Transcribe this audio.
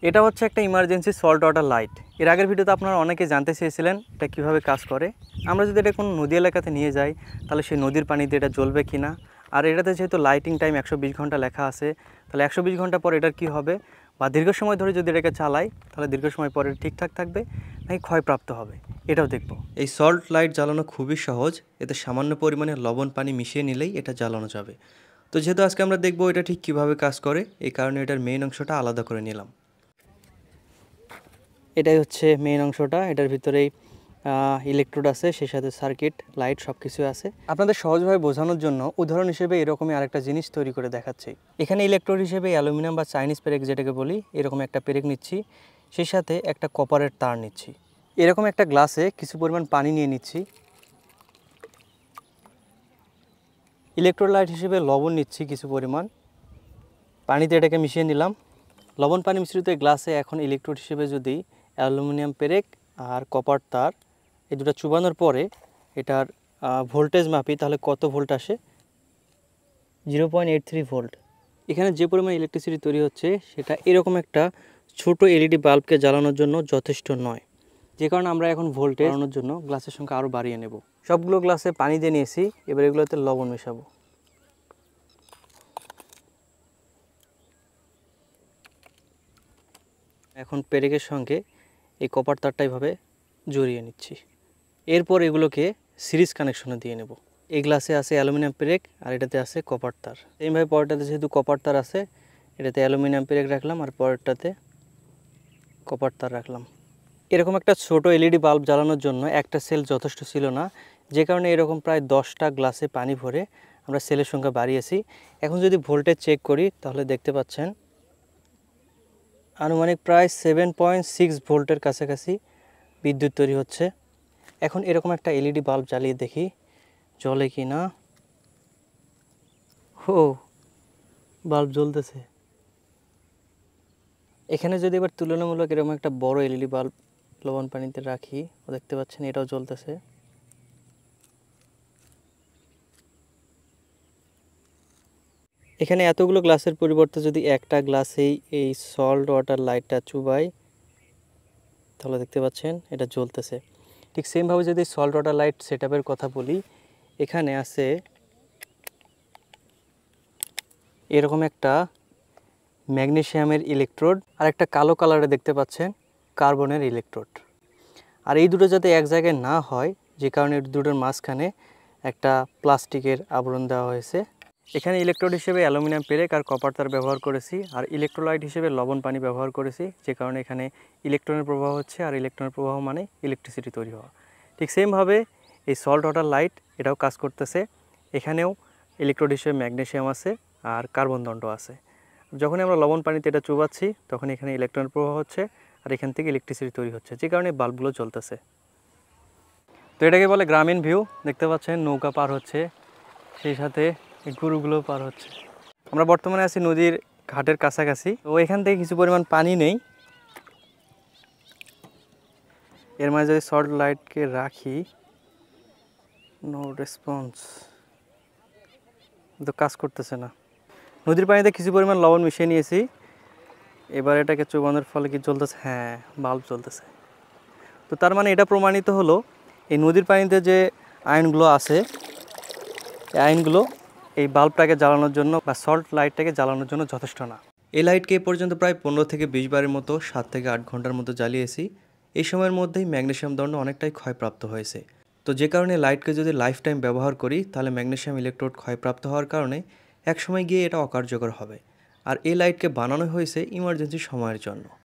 এটা হচ্ছে একটা ইমার্জেন্সি সল্ট ওয়াটার লাইট। এর আগের ভিডিওতে আপনারা অনেকে জানতে চেয়েছিলেন এটা কিভাবে কাজ করে। আমরা যদি এটা কোনো নদী এলাকাতে নিয়ে যাই তাহলে সেই নদীর পানিতে এটা জ্বলবে কিনা, আর এটাতে যেহেতু লাইটিং টাইম 120 ঘন্টা লেখা আছে, তাহলে 120 ঘন্টা পর এটার কি হবে, বা দীর্ঘ সময় ধরে যদি এটাকে চালাই তাহলে দীর্ঘ সময় পরে ঠিকঠাক থাকবে নাকি ক্ষয়প্রাপ্ত হবে, এটাও দেখব। এই সল্ট লাইট জ্বালানো খুবই সহজ, এতে সামান্য পরিমাণে লবণ পানি মিশিয়ে নিলেই এটা জ্বালানো যাবে। তো যেহেতু আজকে আমরা দেখব এটা ঠিক কিভাবে কাজ করে, এই কারণে এটার মেইন অংশটা আলাদা করে নিলাম। এটাই হচ্ছে মেইন অংশটা, এটার ভিতরেই ইলেকট্রোড আছে, সেই সাথে সার্কিট লাইট সব কিছু আছে। আপনাদের সহজভাবে বোঝানোর জন্য উদাহরণ হিসেবে এরকমই আরেকটা জিনিস তৈরি করে দেখাচ্ছি। এখানে ইলেকট্রোড হিসেবে অ্যালুমিনিয়াম বা চাইনিজ পেরেক যেটাকে বলি, এরকম একটা পেরেক নিচ্ছি, সেই সাথে একটা কপারের তার নিচ্ছি। এরকম একটা গ্লাসে কিছু পরিমাণ পানি নিয়ে নিচ্ছি। ইলেকট্রোলাইট হিসেবে লবণ নিচ্ছি কিছু পরিমাণ, পানিতে এটাকে মিশিয়ে নিলাম। লবণ পানি মিশ্রিত এই গ্লাসে এখন ইলেকট্রোড হিসেবে যদি অ্যালুমিনিয়াম পেরেক আর কপার তার এই দুটো চুবানোর পরে এটার ভোল্টেজ মাপি, তাহলে কত ভোল্ট আসে? 0.83 ভোল্ট। এখানে যে পরিমাণ ইলেকট্রিসিটি তৈরি হচ্ছে সেটা এরকম একটা ছোট এলইডি বাল্বকে জ্বালানোর জন্য যথেষ্ট নয়, যে কারণে আমরা এখন ভোল্টেজ বাড়ানোর জন্য গ্লাসের সংখ্যা আরও বাড়িয়ে নেব। সবগুলো গ্লাসে পানি দিয়ে নিয়েছি, এবার এগুলোতে লবণ মেশাবো। এখন পেরেকের সঙ্গে এই কপার তারটা এভাবে জড়িয়ে নিচ্ছি। এরপর এগুলোকে সিরিজ কানেকশনে দিয়ে নেব। এই গ্লাসে আছে অ্যালুমিনিয়াম পেরেক আর এটাতে আছে কপার তার। এইভাবে পরেরটাতে যেহেতু কপার তার আছে, এটাতে অ্যালুমিনিয়াম পেরেক রাখলাম আর পরেরটাতে কপার তার রাখলাম। এরকম একটা ছোট এলইডি বাল্ব জ্বালানোর জন্য একটা সেল যথেষ্ট ছিল না, যে কারণে এরকম প্রায় 10টা গ্লাসে পানি ভরে আমরা সেলের সংখ্যা বাড়িয়েছি। এখন যদি ভোল্টেজ চেক করি তাহলে দেখতে পাচ্ছেন আনুমানিক প্রায় 7.6 ভোল্টের কাছাকাছি বিদ্যুৎ তৈরি হচ্ছে। এখন এরকম একটা এলইডি বাল্ব জ্বালিয়ে দেখি জ্বলে কি না। ও, বাল্ব জ্বলতেছে। এখানে যদি এবার তুলনামূলক এরকম একটা বড় এলইডি বাল্ব লবণ পানিতে রাখি, দেখতে পাচ্ছেন এটাও জ্বলতেছে। এখানে এতগুলো গ্লাসের পরিবর্তে যদি একটা গ্লাসেই এই সল্ট ওয়াটার লাইটটা চুবাই তাহলে দেখতে পাচ্ছেন এটা জ্বলতেছে। ঠিক সেমভাবে যদি সল্ট ওয়াটার লাইট সেটআপের কথা বলি, এখানে আছে এরকম একটা ম্যাগনেসিয়ামের ইলেকট্রোড আর একটা কালো কালারে দেখতে পাচ্ছেন কার্বনের ইলেকট্রোড। আর এই দুটো যাতে এক জায়গায় না হয়, যে কারণে দুটোর মাঝখানে একটা প্লাস্টিকের আবরণ দেওয়া হয়েছে। এখানে ইলেকট্রোড হিসেবে অ্যালুমিনিয়াম পেরেক আর কপার তার ব্যবহার করেছি, আর ইলেকট্রোলাইট হিসেবে লবণ পানি ব্যবহার করেছি, যে কারণে এখানে ইলেকট্রনের প্রবাহ হচ্ছে, আর ইলেকট্রনের প্রবাহ মানে ইলেকট্রিসিটি তৈরি হওয়া। ঠিক সেমভাবে এই সল্ট ওয়াটার লাইট এটাও কাজ করতেছে। এখানেও ইলেকট্রোড হিসেবে ম্যাগনেসিয়াম আছে আর কার্বন দণ্ড আছে। যখনই আমরা লবণ পানিতে এটা চুবাচ্ছি তখন এখানে ইলেকট্রনের প্রবাহ হচ্ছে আর এখান থেকে ইলেকট্রিসিটি তৈরি হচ্ছে, যে কারণে বাল্বগুলো জ্বলতেছে। তো এটাকে বলে গ্রামীণ ভিউ। দেখতে পাচ্ছেন নৌকা পার হচ্ছে, সেই সাথে গরুগুলো পার হচ্ছে। আমরা বর্তমানে আছি নদীর ঘাটের কাছাকাছি। তো এখান থেকে কিছু পরিমাণ পানি নেই, এর মাঝে যদি সল্ট লাইটকে রাখি, নো রেসপন্স, তো কাজ করতেছে না। নদীর পানিতে কিছু পরিমাণ লবণ মিশিয়ে নিয়েছি, এবার এটাকে চুবানোর ফলে কি জ্বলতেছে? হ্যাঁ, বাল্ব জ্বলতেছে। তো তার মানে এটা প্রমাণিত হলো এই নদীর পানিতে যে আয়নগুলো আছে, এই আয়নগুলো এই বাল্বটাকে জ্বালানোর জন্য বা সল্ট লাইটটাকে জ্বালানোর জন্য যথেষ্ট না। এই লাইটকে এ পর্যন্ত প্রায় 15 থেকে 20 বারের মতো 7 থেকে 8 ঘন্টার মতো জ্বালিয়েছি। এই সময়ের মধ্যেই ম্যাগনেসিয়াম দণ্ড অনেকটাই ক্ষয়প্রাপ্ত হয়েছে। তো যে কারণে লাইটকে যদি লাইফ টাইম ব্যবহার করি তাহলে ম্যাগনেসিয়াম ইলেকট্রোড ক্ষয়প্রাপ্ত হওয়ার কারণে একসময় গিয়ে এটা অকার্যকর হবে। আর এই লাইটকে বানানো হয়েছে ইমার্জেন্সি সময়ের জন্য।